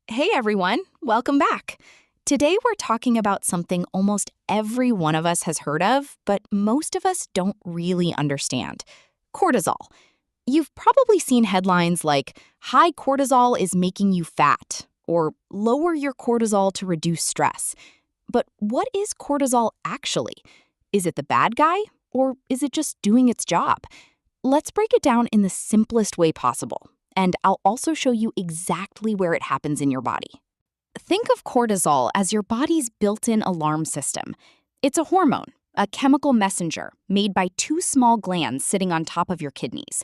Hey everyone, welcome back. Today we're talking about something almost every one of us has heard of, but most of us don't really understand: cortisol. You've probably seen headlines like, high cortisol is making you fat, or lower your cortisol to reduce stress. But what is cortisol actually? Is it the bad guy, or is it just doing its job? Let's break it down in the simplest way possible, and I'll also show you exactly where it happens in your body. Think of cortisol as your body's built-in alarm system. It's a hormone, a chemical messenger made by two small glands sitting on top of your kidneys.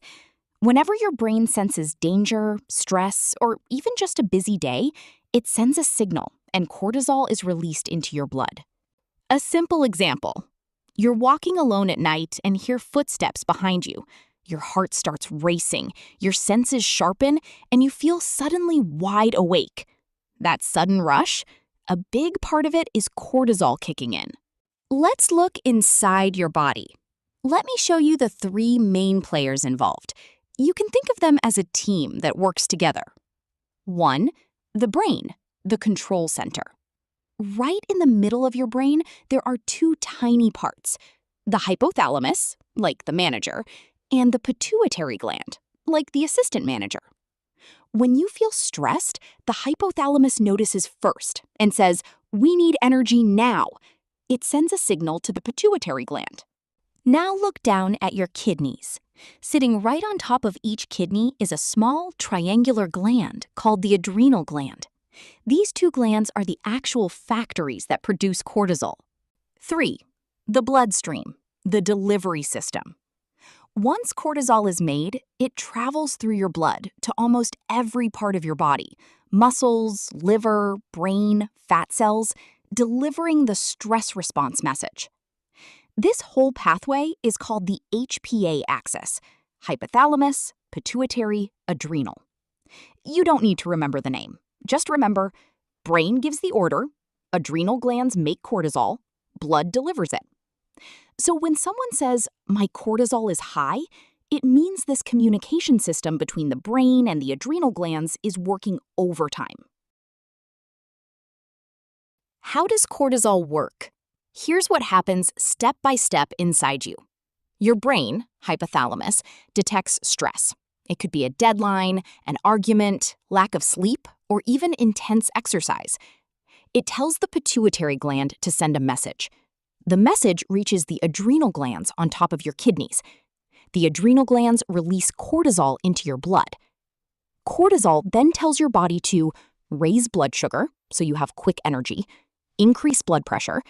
Whenever your brain senses danger, stress, or even just a busy day, it sends a signal, and cortisol is released into your blood. A simple example: you're walking alone at night and hear footsteps behind you. Your heart starts racing, your senses sharpen, and you feel suddenly wide awake. That sudden rush, a big part of it is cortisol kicking in. Let's look inside your body. Let me show you the three main players involved. You can think of them as a team that works together. 1. The brain, the control center. Right in the middle of your brain, there are two tiny parts: the hypothalamus, like the manager, and the pituitary gland, like the assistant manager. When you feel stressed, the hypothalamus notices first and says, "We need energy now." It sends a signal to the pituitary gland. Now look down at your kidneys. Sitting right on top of each kidney is a small triangular gland called the adrenal gland. These two glands are the actual factories that produce cortisol. 3. The bloodstream, the delivery system. Once cortisol is made, it travels through your blood to almost every part of your body: muscles, liver, brain, fat cells, delivering the stress response message. This whole pathway is called the HPA axis: hypothalamus, pituitary, adrenal. You don't need to remember the name. Just remember, brain gives the order, adrenal glands make cortisol, blood delivers it. So when someone says, "My cortisol is high," it means this communication system between the brain and the adrenal glands is working overtime. How does cortisol work? Here's what happens step by step inside you. Your brain, hypothalamus, detects stress. It could be a deadline, an argument, lack of sleep, or even intense exercise. It tells the pituitary gland to send a message. The message reaches the adrenal glands on top of your kidneys. The adrenal glands release cortisol into your blood. Cortisol then tells your body to raise blood sugar, so you have quick energy, increase blood pressure,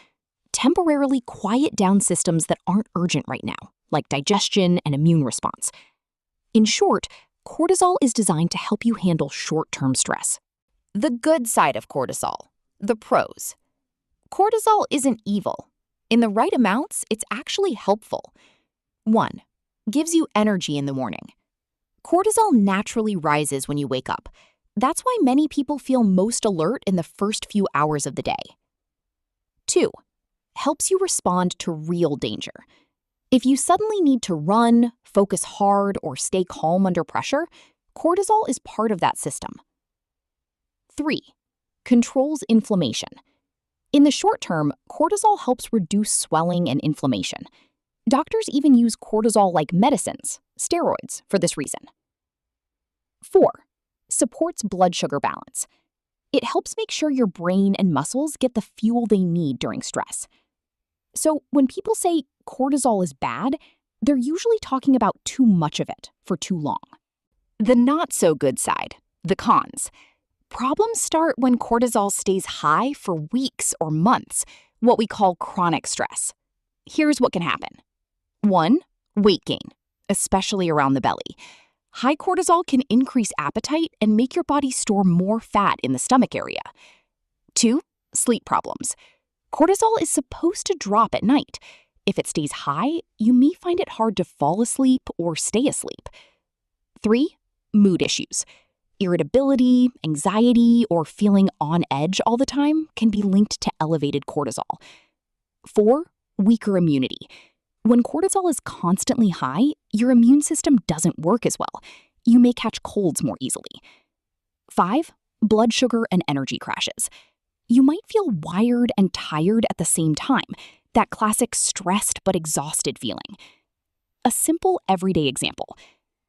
temporarily quiet down systems that aren't urgent right now, like digestion and immune response. In short, cortisol is designed to help you handle short-term stress. The good side of cortisol, the pros. Cortisol isn't evil. In the right amounts, it's actually helpful. 1. Gives you energy in the morning. Cortisol naturally rises when you wake up. That's why many people feel most alert in the first few hours of the day. 2. Helps you respond to real danger. If you suddenly need to run, focus hard, or stay calm under pressure, cortisol is part of that system. 3. Controls inflammation. In the short term, cortisol helps reduce swelling and inflammation. Doctors even use cortisol-like medicines, steroids, for this reason. 4. Supports blood sugar balance. It helps make sure your brain and muscles get the fuel they need during stress. So when people say cortisol is bad, they're usually talking about too much of it for too long. The not-so-good side, the cons. Problems start when cortisol stays high for weeks or months, what we call chronic stress. Here's what can happen. 1. Weight gain, especially around the belly. High cortisol can increase appetite and make your body store more fat in the stomach area. 2. Sleep problems. Cortisol is supposed to drop at night. If it stays high, you may find it hard to fall asleep or stay asleep. 3. Mood issues. Irritability, anxiety, or feeling on edge all the time can be linked to elevated cortisol. 4. Weaker immunity. When cortisol is constantly high, your immune system doesn't work as well. You may catch colds more easily. 5. blood sugar and energy crashes. You might feel wired and tired at the same time, that classic stressed but exhausted feeling. A simple everyday example.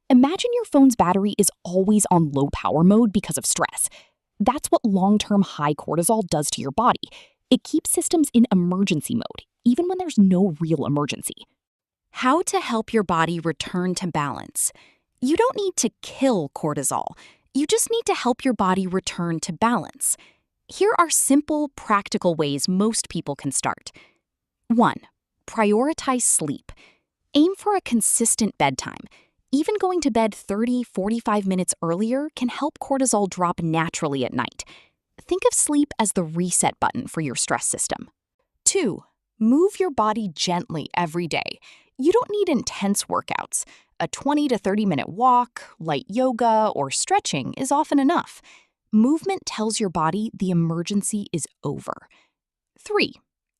Imagine your phone's battery is always on low power mode because of stress. That's what long-term high cortisol does to your body. It keeps systems in emergency mode, even when there's no real emergency. How to help your body return to balance. You don't need to kill cortisol. You just need to help your body return to balance. Here are simple, practical ways most people can start. 1. Prioritize sleep. Aim for a consistent bedtime. Even going to bed 30-45 minutes earlier can help cortisol drop naturally at night. Think of sleep as the reset button for your stress system. 2. Move your body gently every day. You don't need intense workouts. A 20 to 30-minute walk, light yoga, or stretching is often enough. Movement tells your body the emergency is over. 3.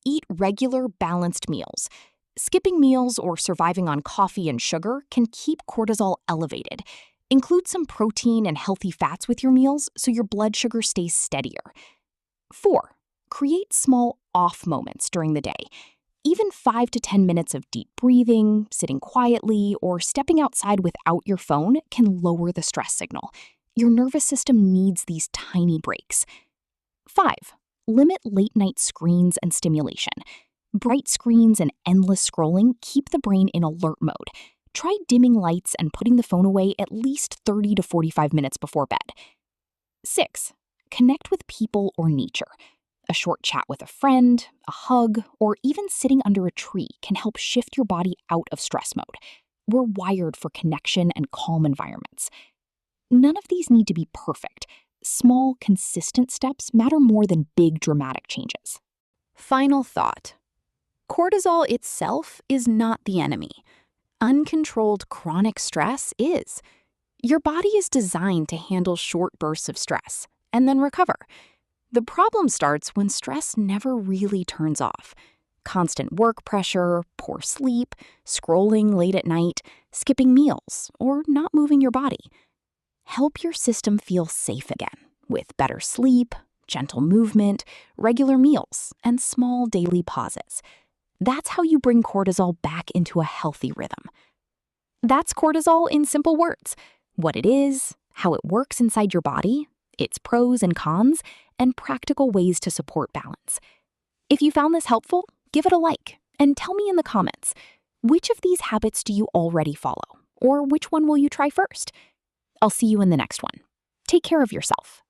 Eat regular, balanced meals. Skipping meals or surviving on coffee and sugar can keep cortisol elevated. Include some protein and healthy fats with your meals so your blood sugar stays steadier. 4. Create small off moments during the day. Even 5 to 10 minutes of deep breathing, sitting quietly, or stepping outside without your phone can lower the stress signal. Your nervous system needs these tiny breaks. 5. Limit late-night screens and stimulation. Bright screens and endless scrolling keep the brain in alert mode. Try dimming lights and putting the phone away at least 30 to 45 minutes before bed. 6. Connect with people or nature. A short chat with a friend, a hug, or even sitting under a tree can help shift your body out of stress mode. We're wired for connection and calm environments. None of these need to be perfect. Small, consistent steps matter more than big, dramatic changes. Final thought. Cortisol itself is not the enemy. Uncontrolled chronic stress is. Your body is designed to handle short bursts of stress and then recover. The problem starts when stress never really turns off. Constant work pressure, poor sleep, scrolling late at night, skipping meals, or not moving your body. Help your system feel safe again with better sleep, gentle movement, regular meals, and small daily pauses. That's how you bring cortisol back into a healthy rhythm. That's cortisol in simple words. What it is, how it works inside your body, its pros and cons, and practical ways to support balance. If you found this helpful, give it a like and tell me in the comments, which of these habits do you already follow, or which one will you try first? I'll see you in the next one. Take care of yourself.